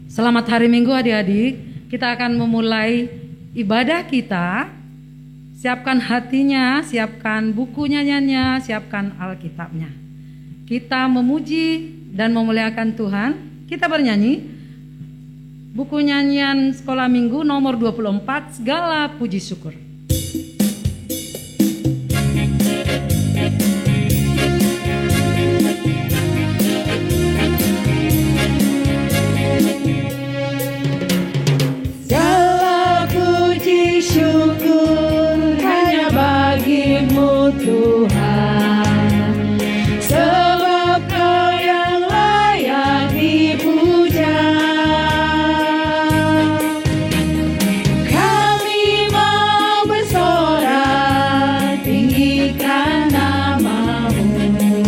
Selamat hari Minggu adik-adik. Kita akan memulai ibadah kita. Siapkan hatinya, siapkan buku nyanyiannya, siapkan Alkitabnya. Kita memuji dan memuliakan Tuhan. Kita bernyanyi buku nyanyian sekolah minggu nomor 24, Segala Puji Syukur. Syukur hanya bagimu Tuhan, sebab Kau yang layak dipuja. Kami mau bersorak tinggikan nama-Mu.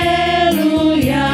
Haleluya.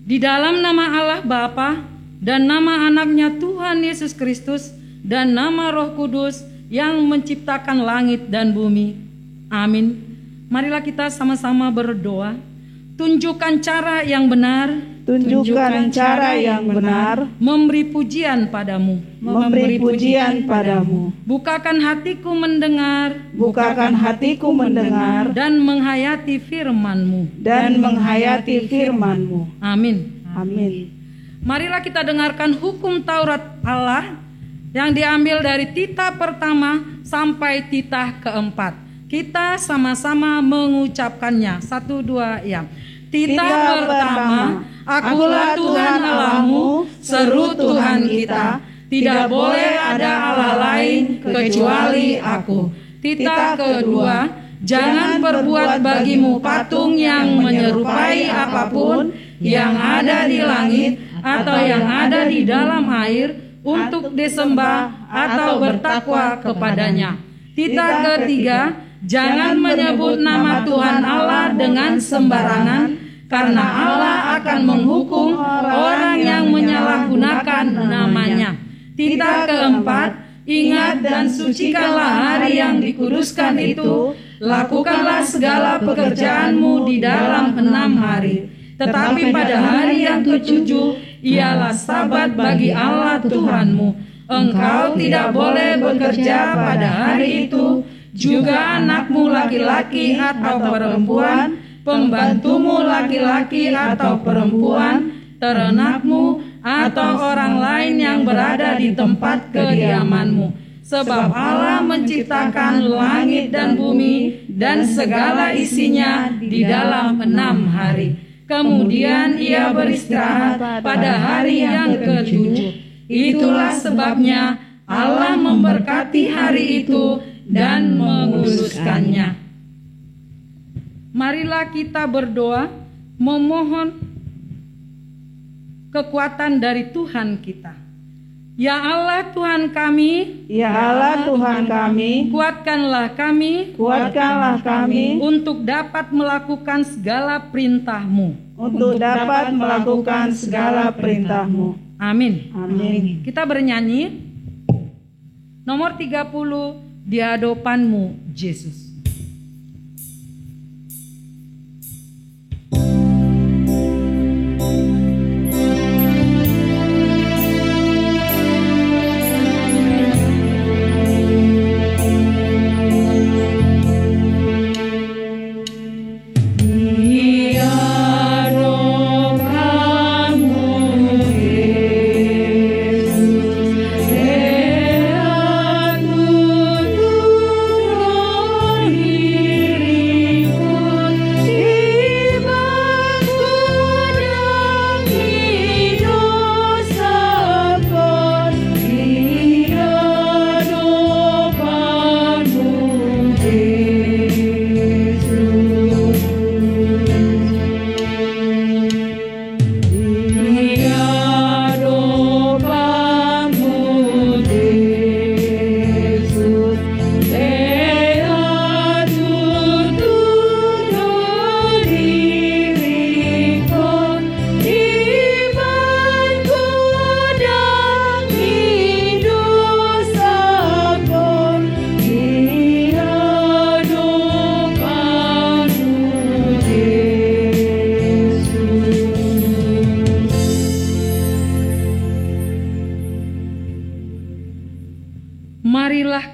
Di dalam nama Allah Bapa dan nama anaknya Tuhan Yesus Kristus dan nama Roh Kudus yang menciptakan langit dan bumi. Amin. Marilah kita sama-sama berdoa. Tunjukkan cara yang benar, Tunjukkan cara yang benar, memberi pujian padamu. memberi pujian padamu. Bukakan hatiku mendengar, Bukakan hatiku mendengar dan menghayati firman-Mu. dan menghayati firman-Mu. Amin. Amin. Marilah kita dengarkan hukum Taurat Allah yang diambil dari titah pertama sampai titah keempat. Kita sama-sama mengucapkannya. 1, 2, ya. Titah pertama, akulah Tuhan Allahmu, seru Tuhan kita. Tidak boleh ada Allah lain kecuali aku. Titah kedua, jangan perbuat bagimu patung yang menyerupai apapun yang ada di langit atau yang ada di dalam air untuk disembah atau bertakwa kepadanya. Titah ketiga, jangan menyebut nama Tuhan Allah dengan sembarangan, karena Allah akan menghukum orang yang menyalahgunakan namanya. Titah keempat, ingat dan sucikanlah hari yang dikuduskan itu, lakukanlah segala pekerjaanmu di dalam 6 hari. Tetapi pada hari yang ke-7 ialah sabat bagi Allah Tuhanmu. Engkau tidak boleh bekerja pada hari itu, juga anakmu laki-laki atau perempuan, pembantumu laki-laki atau perempuan, ternakmu atau orang lain yang berada di tempat kediamanmu. Sebab Allah menciptakan langit dan bumi dan segala isinya di dalam 6 hari. Kemudian ia beristirahat pada hari yang ke-7. Itulah sebabnya Allah memberkati hari itu dan menguduskannya. Marilah kita berdoa memohon kekuatan dari Tuhan kita. Ya Allah Tuhan kami, Ya Allah Tuhan kami, kuatkanlah kami kuatkanlah kami untuk dapat melakukan segala perintah-Mu. untuk dapat melakukan segala perintah-Mu. Amin. Amin. Kita bernyanyi nomor 30, di hadapan-Mu Yesus.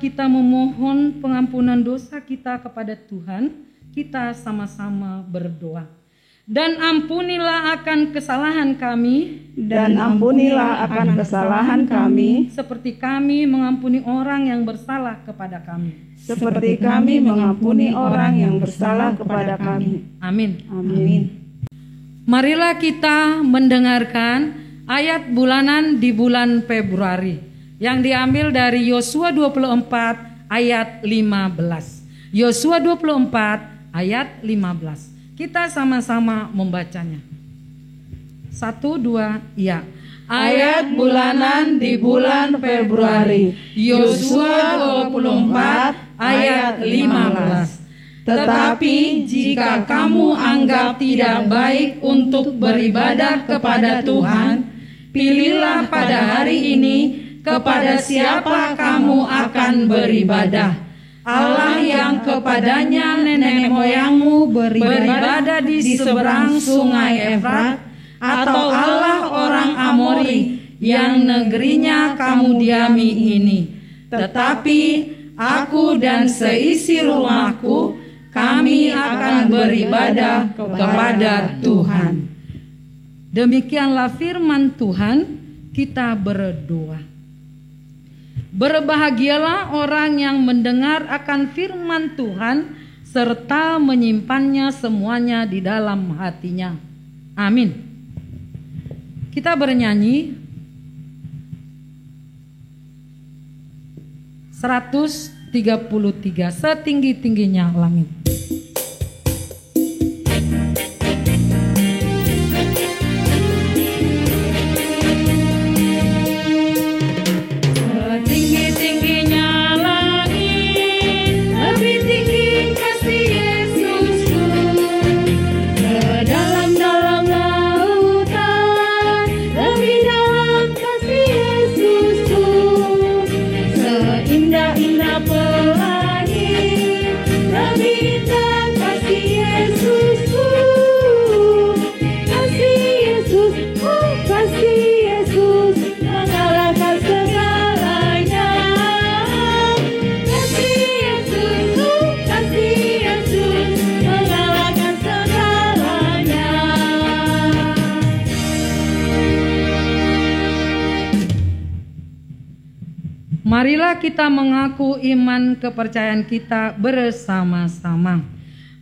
kita memohon pengampunan dosa kita kepada Tuhan, kita sama-sama berdoa. Dan ampunilah akan kesalahan kami, dan ampunilah akan kesalahan kami, seperti kami mengampuni orang yang bersalah kepada kami. seperti kami mengampuni orang yang bersalah kepada kami. Amin. Amin. Marilah kita mendengarkan ayat bulanan di bulan Februari yang diambil dari Yosua 24 ayat 15. Yosua 24 ayat 15. Kita sama-sama membacanya. 1, 2, ya. Ayat bulanan di bulan Februari, Yosua 24 ayat 15. Tetapi jika kamu anggap tidak baik untuk beribadah kepada Tuhan, pilihlah pada hari ini kepada siapa kamu akan beribadah. Allah yang kepadanya nenek moyangmu beribadah di seberang sungai Efrat, atau Allah orang Amori yang negerinya kamu diami ini. Tetapi aku dan seisi rumahku, kami akan beribadah kepada Tuhan. Demikianlah firman Tuhan, kita berdoa. Berbahagialah orang yang mendengar akan firman Tuhan serta menyimpannya semuanya di dalam hatinya. Amin. Kita bernyanyi 133, setinggi-tingginya langit. Marilah kita mengaku iman kepercayaan kita bersama-sama.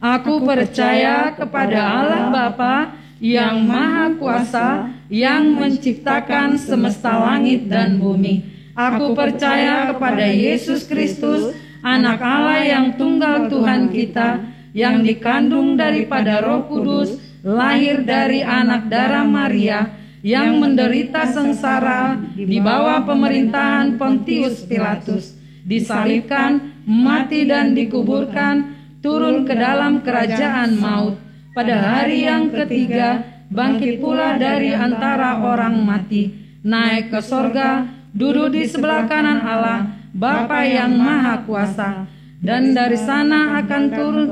Aku percaya kepada Allah Bapa yang Maha Kuasa, yang menciptakan semesta langit dan bumi. Aku percaya kepada Yesus Kristus, Anak Allah yang tunggal Tuhan kita, yang dikandung daripada Roh Kudus, lahir dari anak darah Maria, yang menderita sengsara di bawah pemerintahan Pontius Pilatus, disalibkan, mati dan dikuburkan, turun ke dalam kerajaan maut. Pada hari yang ketiga, bangkit pula dari antara orang mati, naik ke sorga, duduk di sebelah kanan Allah, Bapa yang Maha Kuasa, dan dari sana akan turun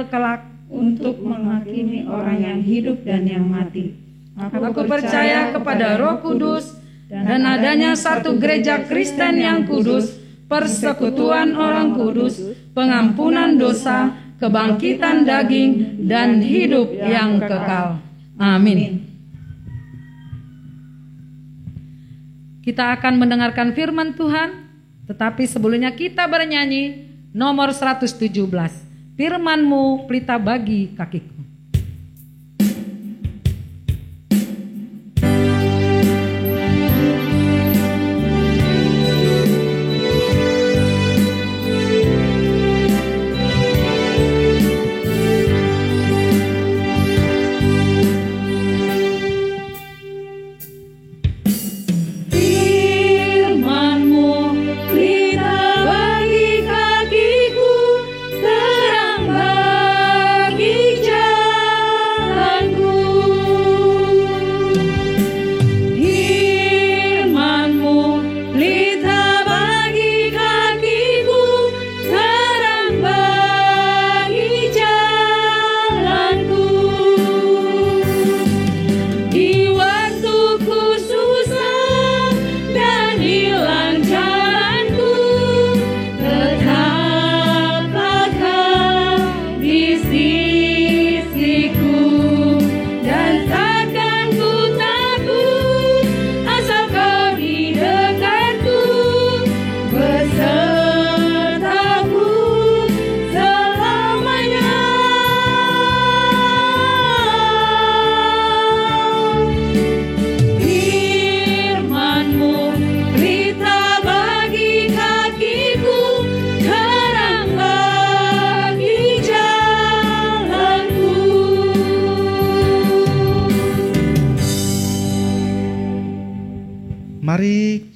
kelak untuk menghakimi orang yang hidup dan yang mati. Aku percaya kepada Roh Kudus dan adanya satu gereja Kristen yang kudus, persekutuan orang kudus, pengampunan dosa, kebangkitan daging, dan hidup yang kekal. Amin. Kita akan mendengarkan firman Tuhan, tetapi sebelumnya kita bernyanyi nomor 117. Firman-Mu pelita bagi kakiku. Terang bagi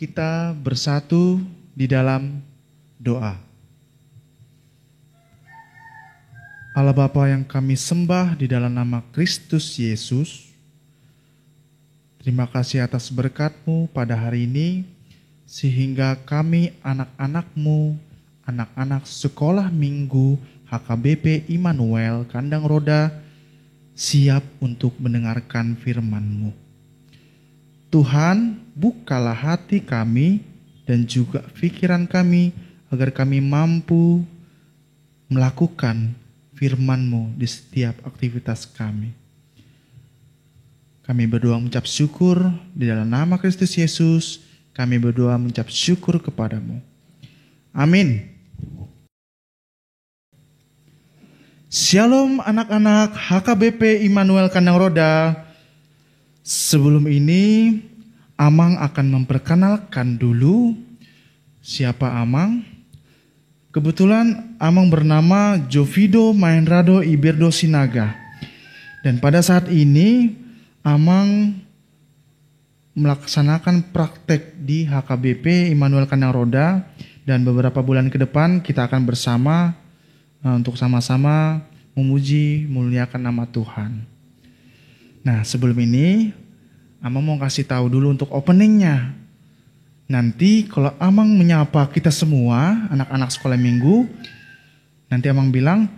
kita bersatu di dalam doa. Allah Bapa yang kami sembah di dalam nama Kristus Yesus, terima kasih atas berkat-Mu pada hari ini, sehingga kami anak-anak-Mu, anak-anak sekolah minggu HKBP Immanuel Kandang Roda, siap untuk mendengarkan firman-Mu. Tuhan, bukalah hati kami dan juga pikiran kami, agar kami mampu melakukan firman-Mu di setiap aktivitas kami. Kami berdoa mengucap syukur di dalam nama Kristus Yesus. Kami berdoa mengucap syukur kepadamu. Amin. Shalom anak-anak HKBP Immanuel Kandang Roda. Sebelum ini, Amang akan memperkenalkan dulu siapa Amang. Kebetulan Amang bernama Jovido Mainrado Iberdo Sinaga. Dan pada saat ini Amang melaksanakan praktek di HKBP Immanuel Kandang Roda. Dan beberapa bulan ke depan kita akan bersama untuk sama-sama memuji, memuliakan nama Tuhan. Nah, sebelum ini Amang mau kasih tahu dulu untuk openingnya. Nanti kalau Amang menyapa kita semua, anak-anak sekolah minggu, nanti Amang bilang,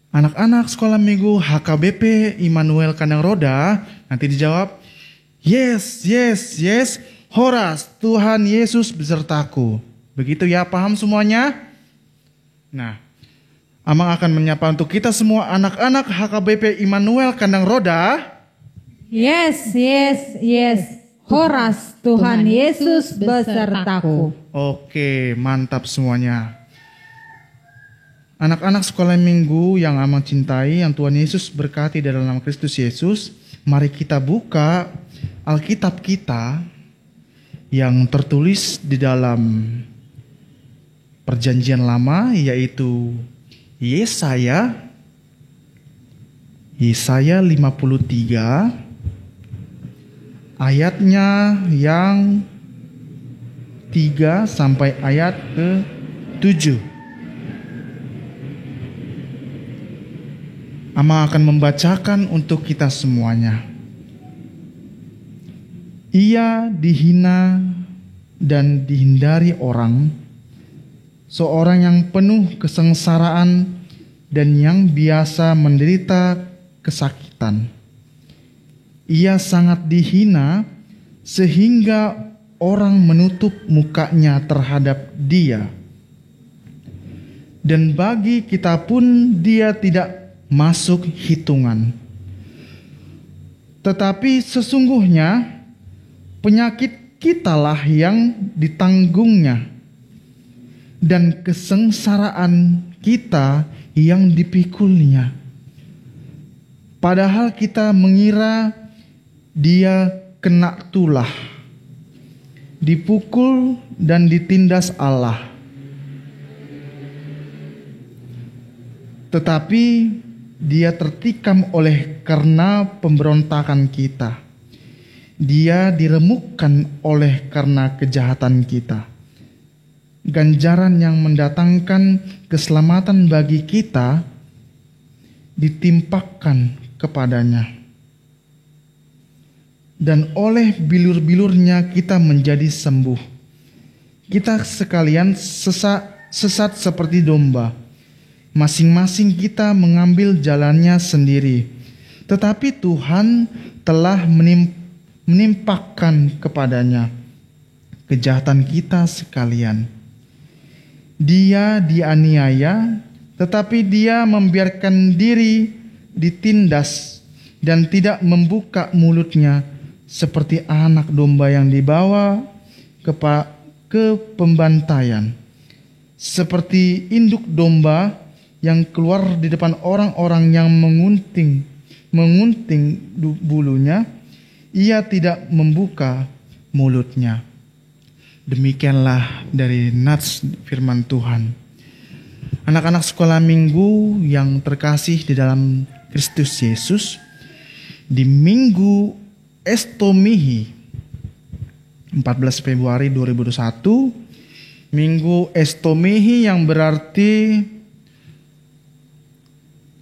anak-anak sekolah minggu HKBP Immanuel Kandang Roda, nanti dijawab, yes, yes, yes, Horas, Tuhan Yesus besertaku. Begitu ya, paham semuanya? Nah, Amang akan menyapa untuk kita semua anak-anak HKBP Immanuel Kandang Roda. Yes, yes, yes. Horas, Tuhan Yesus besertaku. Oke, mantap semuanya. Anak-anak sekolah minggu yang Amang cintai, yang Tuhan Yesus berkati dalam nama Kristus Yesus, mari kita buka Alkitab kita yang tertulis di dalam Perjanjian Lama, yaitu Yesaya 53 ayatnya yang 3 sampai ayat ke-7. Amang akan membacakan untuk kita semuanya. Ia dihina dan dihindari orang, seorang yang penuh kesengsaraan dan yang biasa menderita kesakitan. Ia sangat dihina sehingga orang menutup mukanya terhadap dia. Dan bagi kita pun dia tidak masuk hitungan. Tetapi sesungguhnya penyakit kitalah yang ditanggungnya, dan kesengsaraan kita yang dipikulnya. Padahal kita mengira dia kena tulah, dipukul dan ditindas Allah. Tetapi dia tertikam oleh karena pemberontakan kita. Dia diremukkan oleh karena kejahatan kita. Ganjaran yang mendatangkan keselamatan bagi kita ditimpakan kepadanya. Dan oleh bilur-bilurnya kita menjadi sembuh. Kita sekalian sesat seperti domba. Masing-masing kita mengambil jalannya sendiri. Tetapi Tuhan telah menimpakan kepadanya kejahatan kita sekalian. Dia dianiaya, tetapi dia membiarkan diri ditindas dan tidak membuka mulutnya, seperti anak domba yang dibawa ke pembantaian, seperti induk domba yang keluar di depan orang-orang yang mengunting bulunya, ia tidak membuka mulutnya. Demikianlah dari nats firman Tuhan. Anak-anak sekolah minggu yang terkasih di dalam Kristus Yesus, di minggu Estomihi 14 Februari 2021, Minggu Estomehi yang berarti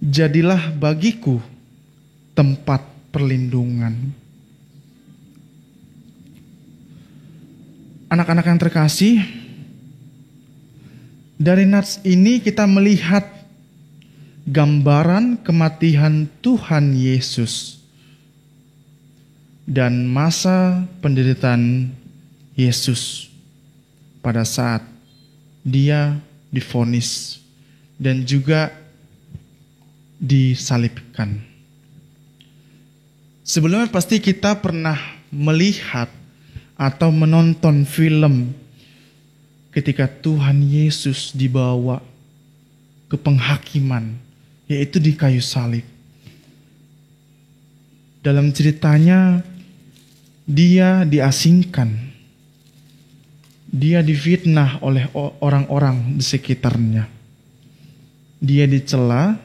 jadilah bagiku tempat perlindungan. Anak-anak yang terkasih, dari nats ini kita melihat gambaran kematian Tuhan Yesus dan masa penderitaan Yesus pada saat dia divonis dan juga disalibkan. Sebelumnya pasti kita pernah melihat atau menonton film ketika Tuhan Yesus dibawa ke penghakiman, yaitu di kayu salib. Dalam ceritanya, dia diasingkan. Dia difitnah oleh orang-orang di sekitarnya. Dia dicela.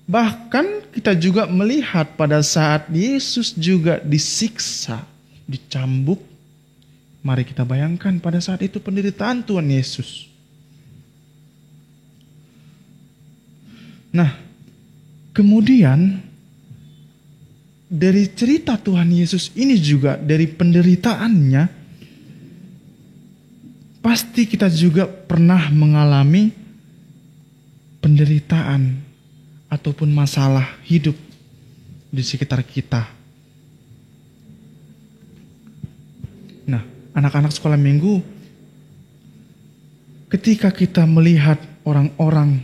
Bahkan kita juga melihat pada saat Yesus juga disiksa, dicambuk. Mari kita bayangkan pada saat itu penderitaan Tuhan Yesus. Nah, kemudian dari cerita Tuhan Yesus ini juga, dari penderitaannya, pasti kita juga pernah mengalami penderitaan ataupun masalah hidup di sekitar kita. Nah, anak-anak sekolah minggu, ketika kita melihat orang-orang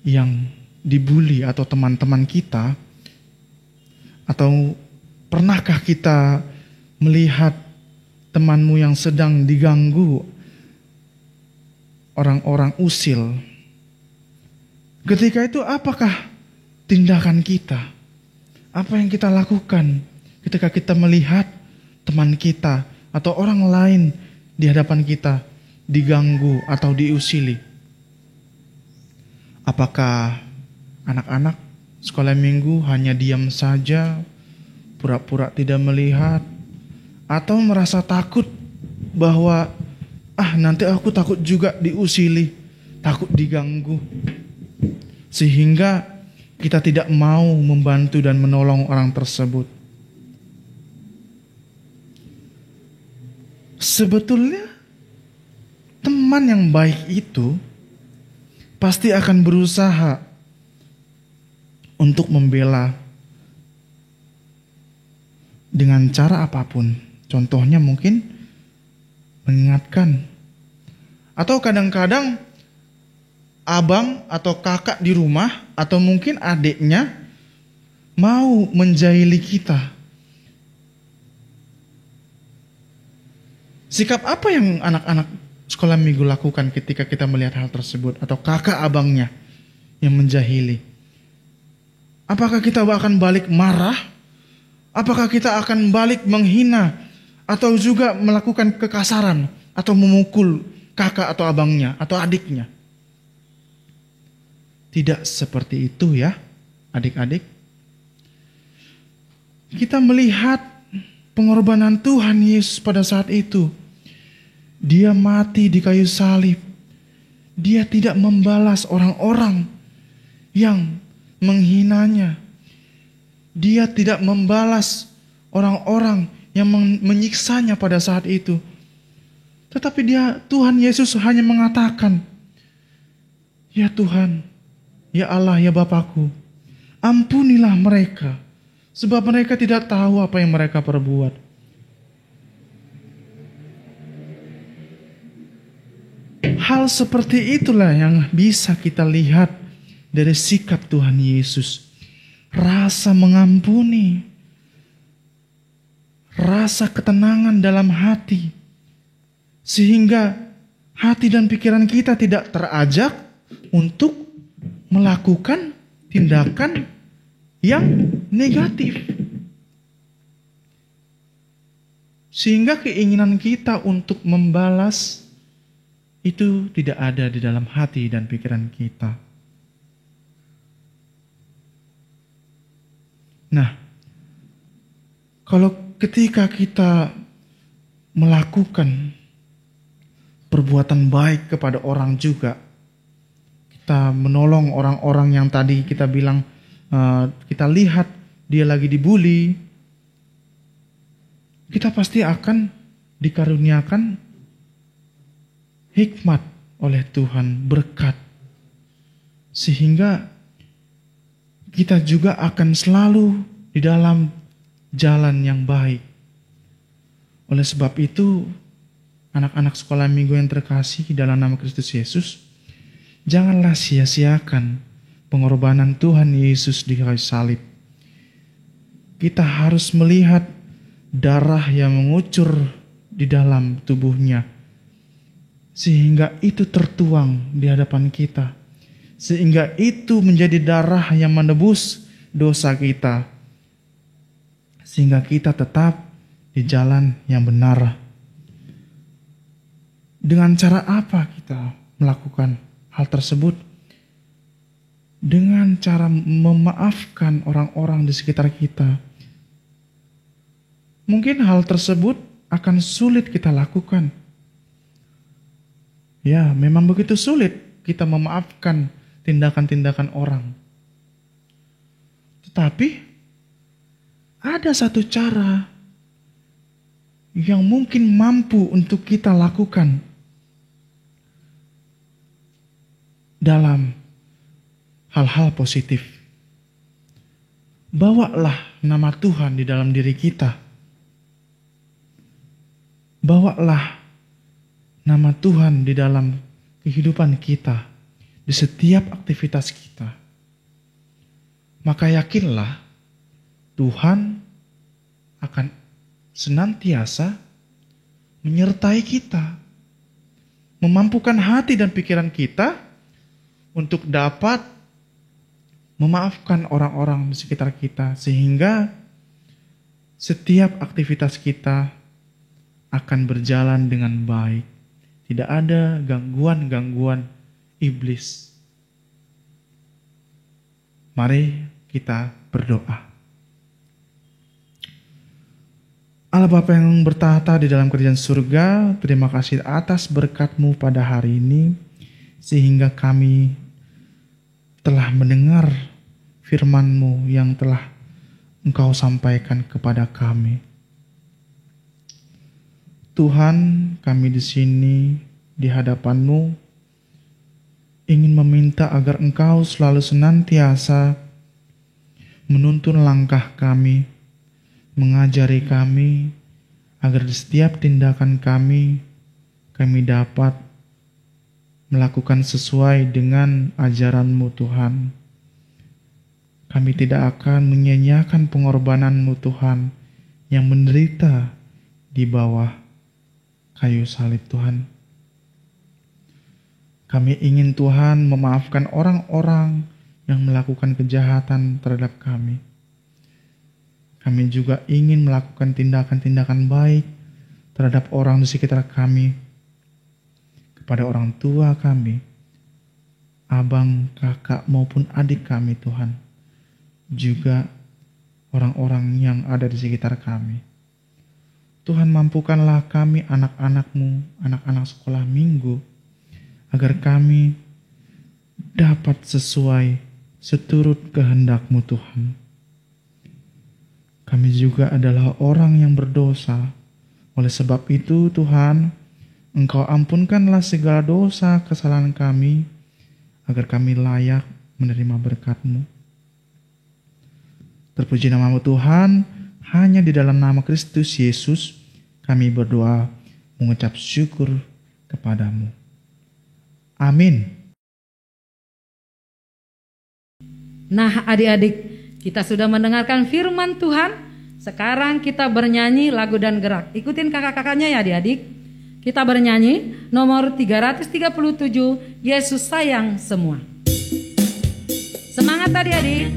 yang dibully atau teman-teman kita, atau pernahkah kita melihat temanmu yang sedang diganggu orang-orang usil? Ketika itu apakah tindakan kita? Apa yang kita lakukan ketika kita melihat teman kita atau orang lain di hadapan kita diganggu atau diusili? Apakah anak-anak sekolah minggu hanya diam saja, pura-pura tidak melihat, atau merasa takut bahwa nanti aku takut juga diusili, takut diganggu, sehingga kita tidak mau membantu dan menolong orang tersebut? Sebetulnya teman yang baik itu pasti akan berusaha untuk membela dengan cara apapun. Contohnya mungkin mengingatkan. Atau kadang-kadang abang atau kakak di rumah atau mungkin adiknya mau menjahili kita. Sikap apa yang anak-anak sekolah minggu lakukan ketika kita melihat hal tersebut? Atau kakak abangnya yang menjahili? Apakah kita akan balik marah? Apakah kita akan balik menghina? Atau juga melakukan kekasaran? Atau memukul kakak atau abangnya atau adiknya? Tidak seperti itu ya adik-adik. Kita melihat pengorbanan Tuhan Yesus pada saat itu. Dia mati di kayu salib. Dia tidak membalas orang-orang yang menghinanya. Dia tidak membalas orang-orang yang menyiksanya pada saat itu. Tetapi Tuhan Yesus hanya mengatakan, "Ya Tuhan, ya Allah, ya Bapakku, ampunilah mereka, sebab mereka tidak tahu apa yang mereka perbuat." Hal seperti itulah yang bisa kita lihat dari sikap Tuhan Yesus. Rasa mengampuni, rasa ketenangan dalam hati, sehingga hati dan pikiran kita tidak terajak untuk melakukan tindakan yang negatif. Sehingga keinginan kita untuk membalas itu tidak ada di dalam hati dan pikiran kita. Nah, kalau ketika kita melakukan perbuatan baik kepada orang juga. Kita menolong orang-orang yang tadi kita bilang, kita lihat dia lagi dibully. Kita pasti akan dikaruniakan hikmat oleh Tuhan, berkat. Sehingga kita juga akan selalu di dalam jalan yang baik. Oleh sebab itu, anak-anak sekolah minggu yang terkasih dalam nama Kristus Yesus, janganlah sia-siakan pengorbanan Tuhan Yesus di kayu salib. Kita harus melihat darah yang mengucur di dalam tubuhnya, sehingga itu tertuang di hadapan kita, sehingga itu menjadi darah yang menebus dosa kita, sehingga kita tetap di jalan yang benar. Dengan cara apa kita melakukan hal tersebut? Dengan cara memaafkan orang-orang di sekitar kita. Mungkin hal tersebut akan sulit kita lakukan. Ya, memang begitu sulit kita memaafkan tindakan-tindakan orang. Tetapi ada satu cara yang mungkin mampu untuk kita lakukan dalam hal-hal positif. Bawalah nama Tuhan di dalam diri kita. Bawalah nama Tuhan di dalam kehidupan kita, di setiap aktivitas kita. Maka yakinlah Tuhan akan senantiasa menyertai kita, memampukan hati dan pikiran kita untuk dapat memaafkan orang-orang di sekitar kita, sehingga setiap aktivitas kita akan berjalan dengan baik. Tidak ada gangguan-gangguan iblis. Mari kita berdoa. Allah Bapa yang bertahta di dalam kerajaan surga, terima kasih atas berkat-Mu pada hari ini, sehingga kami telah mendengar firman-Mu yang telah Engkau sampaikan kepada kami. Tuhan, kami di sini di hadapan-Mu ingin meminta agar Engkau selalu senantiasa menuntun langkah kami, mengajari kami, agar di setiap tindakan kami dapat melakukan sesuai dengan ajaran-Mu Tuhan. Kami tidak akan menyia-nyiakan pengorbanan-Mu Tuhan yang menderita di bawah kayu salib Tuhan. Kami ingin Tuhan memaafkan orang-orang yang melakukan kejahatan terhadap kami. Kami juga ingin melakukan tindakan-tindakan baik terhadap orang di sekitar kami, kepada orang tua kami, abang, kakak maupun adik kami Tuhan, juga orang-orang yang ada di sekitar kami. Tuhan, mampukanlah kami anak-anak-Mu, anak-anak sekolah minggu, agar kami dapat sesuai seturut kehendak-Mu Tuhan. Kami juga adalah orang yang berdosa. Oleh sebab itu Tuhan, Engkau ampunkanlah segala dosa kesalahan kami, agar kami layak menerima berkat-Mu. Terpuji nama-Mu Tuhan, hanya di dalam nama Kristus Yesus kami berdoa mengucap syukur kepada-Mu. Amin. Nah adik-adik, kita sudah mendengarkan firman Tuhan. Sekarang kita bernyanyi lagu dan gerak. Ikutin kakak-kakaknya ya adik-adik. Kita bernyanyi nomor 337, Yesus sayang semua. Semangat adik-adik.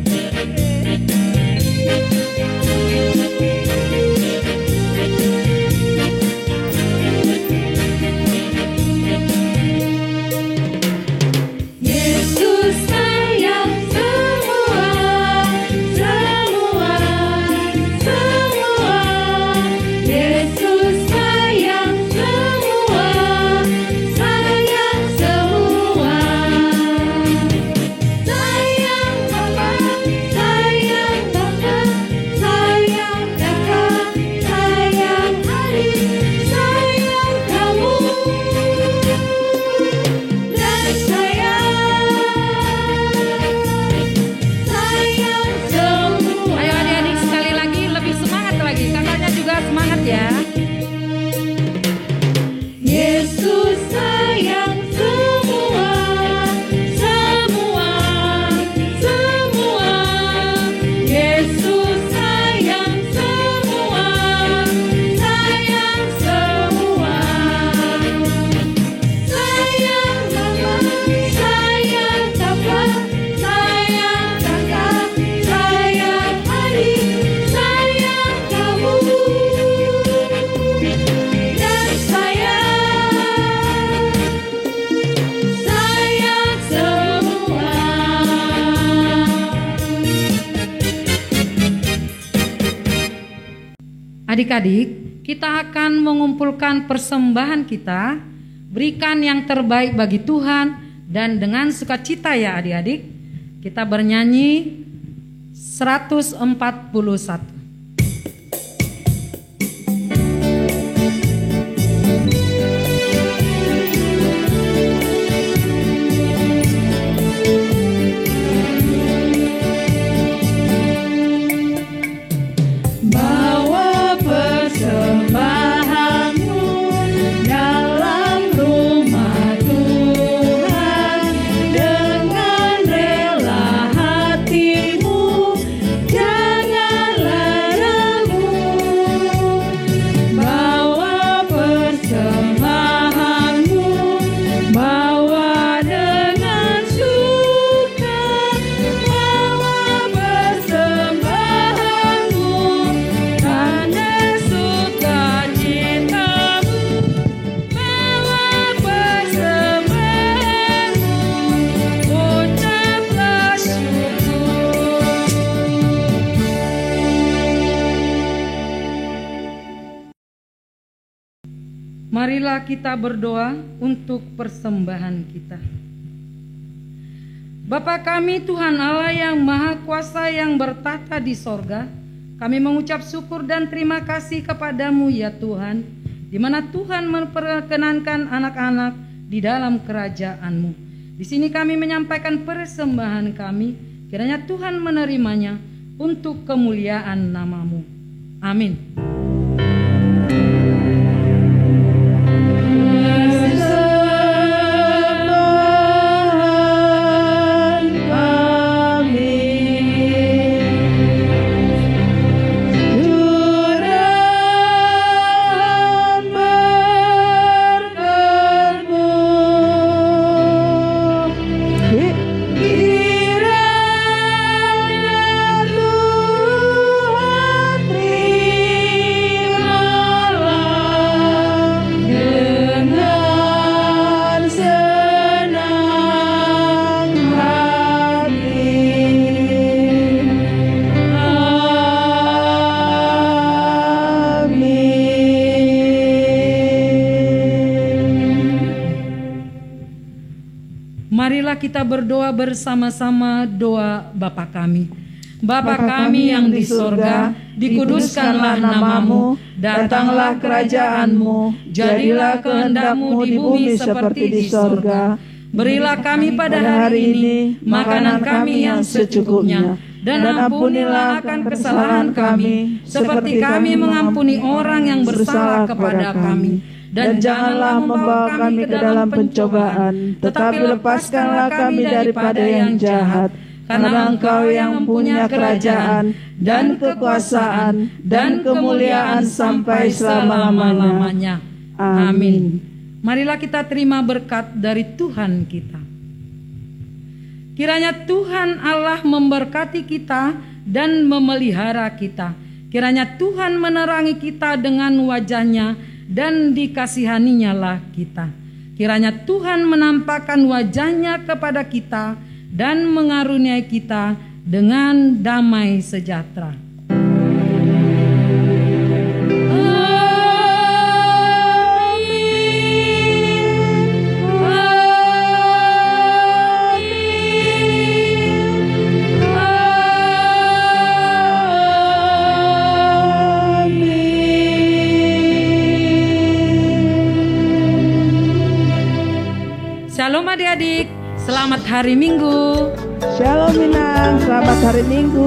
Yesus sayang Adik-adik, kita akan mengumpulkan persembahan kita, berikan yang terbaik bagi Tuhan, dan dengan sukacita ya adik-adik, kita bernyanyi 141. Marilah kita berdoa untuk persembahan kita. Bapa kami Tuhan Allah yang Maha Kuasa yang bertata di sorga, kami mengucap syukur dan terima kasih kepadamu ya Tuhan, di mana Tuhan memperkenankan anak-anak di dalam kerajaan-Mu. Di sini kami menyampaikan persembahan kami, kiranya Tuhan menerimanya untuk kemuliaan nama-Mu. Amin. Marilah kita berdoa bersama-sama doa Bapa kami. Bapa kami yang di sorga, dikuduskanlah namamu, datanglah kerajaan-Mu, jadilah kehendak-Mu di bumi seperti di sorga. Berilah kami pada hari ini makanan kami yang secukupnya, dan ampunilah akan kesalahan kami, seperti kami mengampuni orang yang bersalah kepada kami. Dan janganlah membawa kami ke dalam pencobaan, tetapi lepaskanlah kami daripada yang jahat. Karena Engkau yang punya kerajaan dan kekuasaan dan kemuliaan sampai selama-lamanya. Amin. Marilah kita terima berkat dari Tuhan kita. Kiranya Tuhan Allah memberkati kita dan memelihara kita. Kiranya Tuhan menerangi kita dengan wajah-Nya dan dikasihaninya lah kita. Kiranya Tuhan menampakkan wajah-Nya kepada kita dan mengaruniai kita dengan damai sejahtera. Shalom adik-adik, selamat hari Minggu. Shalom Minang, selamat hari Minggu.